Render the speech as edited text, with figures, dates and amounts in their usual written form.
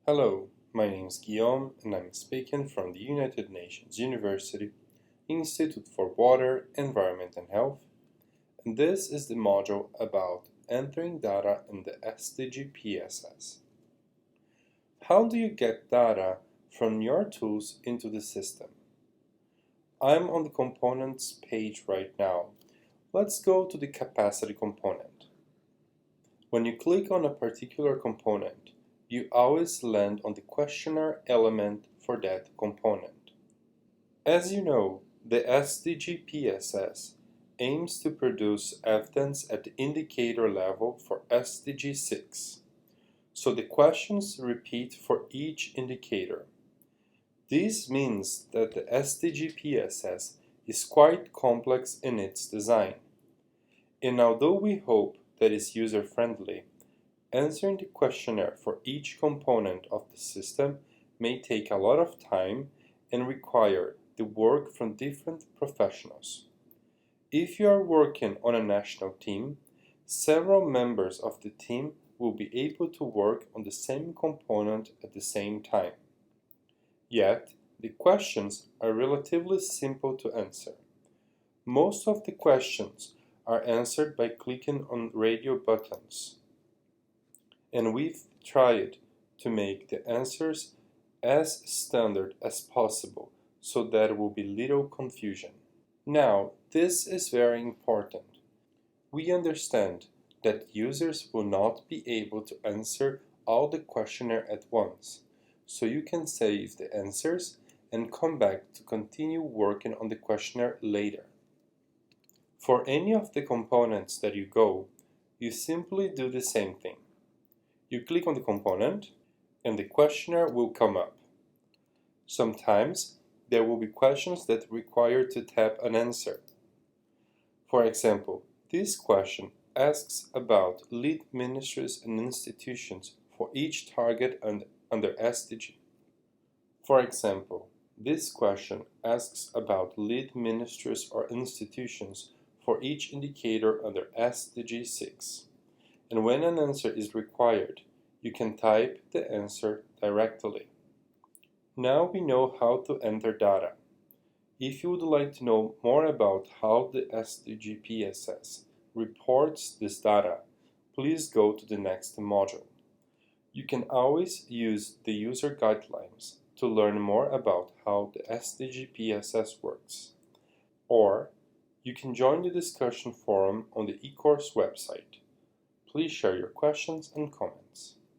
Hello, my name is Guillaume and I'm speaking from the United Nations University Institute for Water, Environment and Health, and this is the module about entering data in the SDG-PSS. How do you get data from your tools into the system? I'm on the components page right now. Let's go to the capacity component. When you click on a particular component, you always land on the questionnaire element for that component. As you know, the SDG-PSS aims to produce evidence at the indicator level for SDG 6. So the questions repeat for each indicator. This means that the SDG-PSS is quite complex in its design. And although we hope that it's user-friendly, answering the questionnaire for each component of the system may take a lot of time and require the work from different professionals. If you are working on a national team, several members of the team will be able to work on the same component at the same time. Yet, the questions are relatively simple to answer. Most of the questions are answered by clicking on radio buttons. And we've tried to make the answers as standard as possible so there will be little confusion. Now, this is very important. We understand that users will not be able to answer all the questionnaire at once, so you can save the answers and come back to continue working on the questionnaire later. For any of the components that you go, you simply do the same thing. You click on the component and the questionnaire will come up. Sometimes there will be questions that require to tap an answer. For example, this question asks about lead ministries and institutions for each target under SDG. For example, this question asks about lead ministries or institutions for each indicator under SDG 6. And when an answer is required, you can type the answer directly. Now we know how to enter data. If you would like to know more about how the SDG-PSS reports this data, please go to the next module. You can always use the user guidelines to learn more about how the SDG-PSS works. Or you can join the discussion forum on the eCourse website. Please share your questions and comments.